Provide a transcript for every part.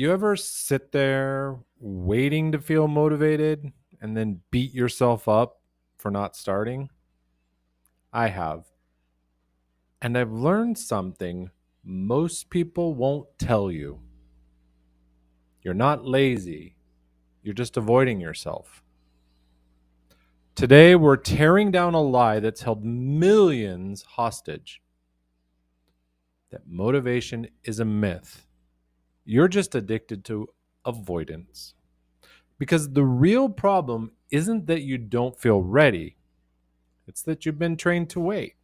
You ever sit there waiting to feel motivated and then beat yourself up for not starting? I have. And I've learned something most people won't tell you. You're not lazy, you're just avoiding yourself. Today, we're tearing down a lie that's held millions hostage, that motivation is a myth. You're just addicted to avoidance. Because the real problem isn't that you don't feel ready, it's that you've been trained to wait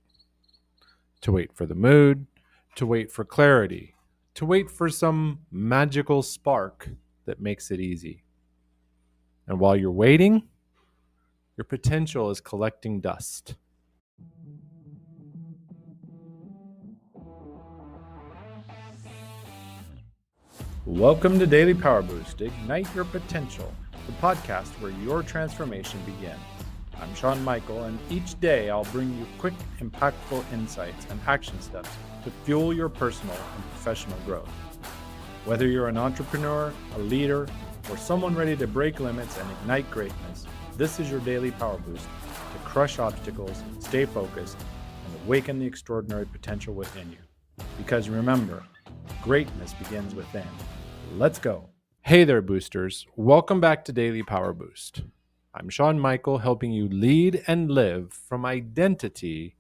for the mood, to wait for clarity, to wait for some magical spark that makes it easy. And while you're waiting, your potential is collecting dust. Welcome to Daily Power Boost, Ignite Your Potential, the podcast where your transformation begins. I'm Sean Michael, and each day I'll bring you quick, impactful insights and action steps to fuel your personal and professional growth. Whether you're an entrepreneur, a leader, or someone ready to break limits and ignite greatness, this is your daily power boost to crush obstacles, stay focused, and awaken the extraordinary potential within you. Because remember, greatness begins within. Let's go. Hey there, boosters. Welcome back to Daily Power Boost. I'm Sean Michael, helping you lead and live from identity,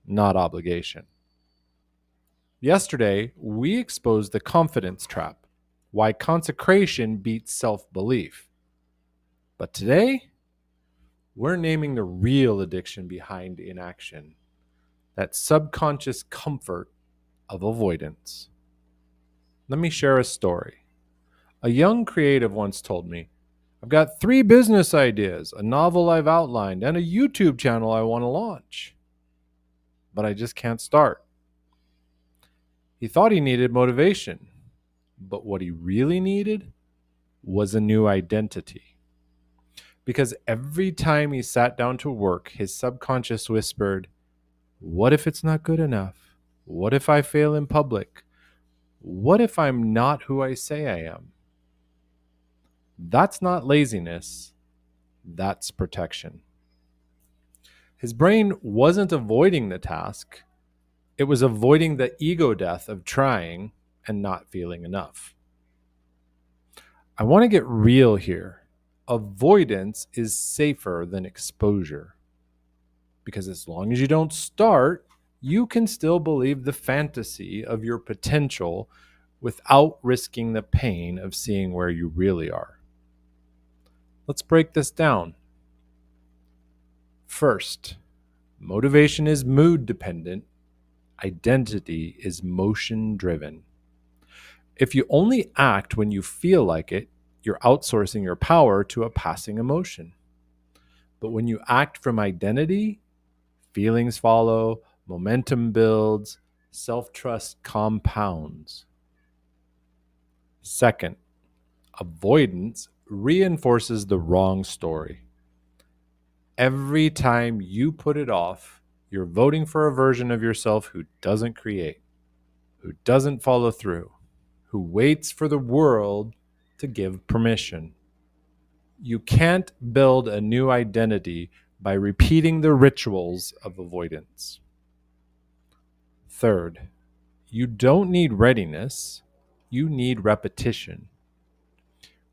not obligation. Yesterday, we exposed the confidence trap, why consecration beats self-belief. But today, we're naming the real addiction behind inaction, that subconscious comfort of avoidance. Let me share a story. A young creative once told me, I've got 3 business ideas, a novel I've outlined, and a YouTube channel I want to launch. But I just can't start. He thought he needed motivation, but what he really needed was a new identity. Because every time he sat down to work, his subconscious whispered, what if it's not good enough? What if I fail in public? What if I'm not who I say I am? That's not laziness, that's protection. His brain wasn't avoiding the task, it was avoiding the ego death of trying and not feeling enough. I want to get real here. Avoidance is safer than exposure. Because as long as you don't start, you can still believe the fantasy of your potential without risking the pain of seeing where you really are. Let's break this down. First, motivation is mood dependent. Identity is motion driven. If you only act when you feel like it, you're outsourcing your power to a passing emotion. But when you act from identity, feelings follow, momentum builds, self-trust compounds. Second, avoidance reinforces the wrong story. Every time you put it off, you're voting for a version of yourself who doesn't create, who doesn't follow through, who waits for the world to give permission. You can't build a new identity by repeating the rituals of avoidance. Third, you don't need readiness, you need repetition.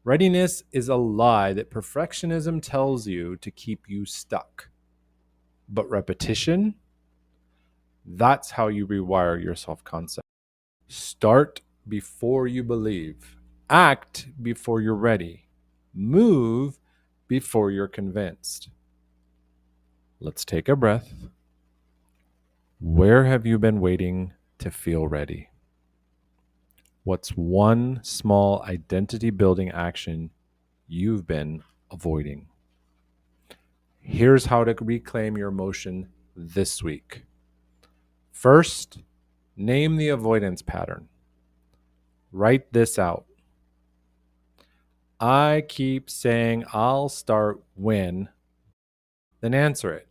Readiness is a lie that perfectionism tells you to keep you stuck. But repetition, that's how you rewire your self-concept. Start before you believe. Act before you're ready. Move before you're convinced. Let's take a breath. Where have you been waiting to feel ready? What's one small identity building action you've been avoiding? Here's how to reclaim your emotion this week. First, name the avoidance pattern. Write this out. I keep saying I'll start when. Then answer it.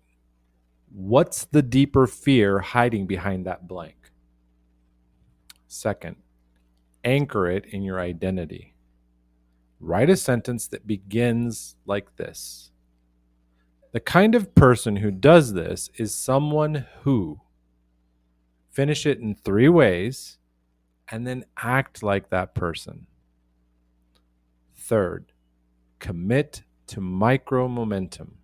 What's the deeper fear hiding behind that blank? Second, Anchor it in your identity. Write a sentence that begins like this: the kind of person who does this is someone who. Finish it in 3 ways and then act like that person. Third, commit to micro momentum.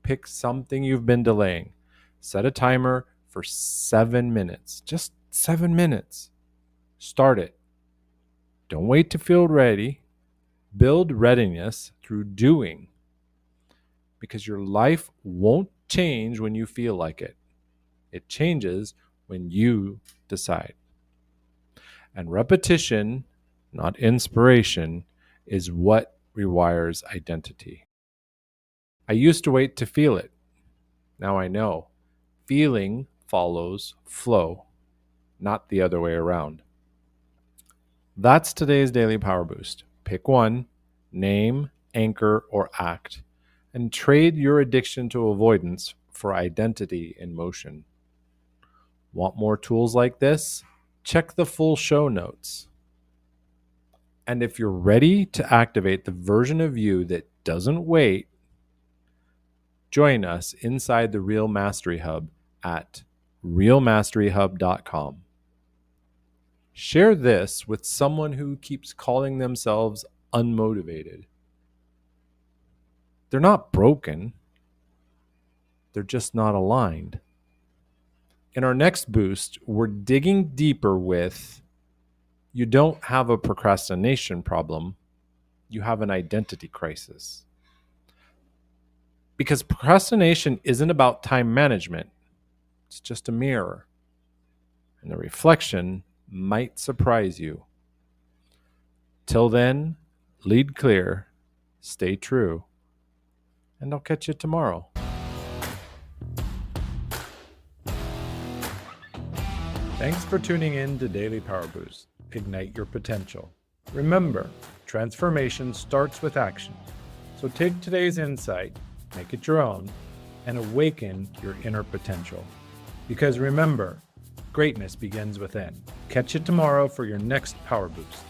Pick something you've been delaying. Set a timer for 7 minutes. Just 7 minutes. Start it. Don't wait to feel ready. Build readiness through doing, because your life won't change when you feel like it. It changes when you decide. And repetition, not inspiration, is what rewires identity. I used to wait to feel it. Now I know. Feeling follows flow, not the other way around. That's today's Daily Power Boost. Pick one, name, anchor, or act, and trade your addiction to avoidance for identity in motion. Want more tools like this? Check the full show notes. And if you're ready to activate the version of you that doesn't wait, join us inside the Real Mastery Hub at realmasteryhub.com. Share this with someone who keeps calling themselves unmotivated. They're not broken. They're just not aligned. In our next boost, we're digging deeper with: you don't have a procrastination problem, you have an identity crisis. Because procrastination isn't about time management, it's just a mirror. And the reflection might surprise you. Till then, lead clear, stay true, and I'll catch you tomorrow. Thanks for tuning in to Daily Power Boost. Ignite your potential. Remember, transformation starts with action. So take today's insight, make it your own, and awaken your inner potential. Because remember, greatness begins within. Catch you tomorrow for your next Power Boost.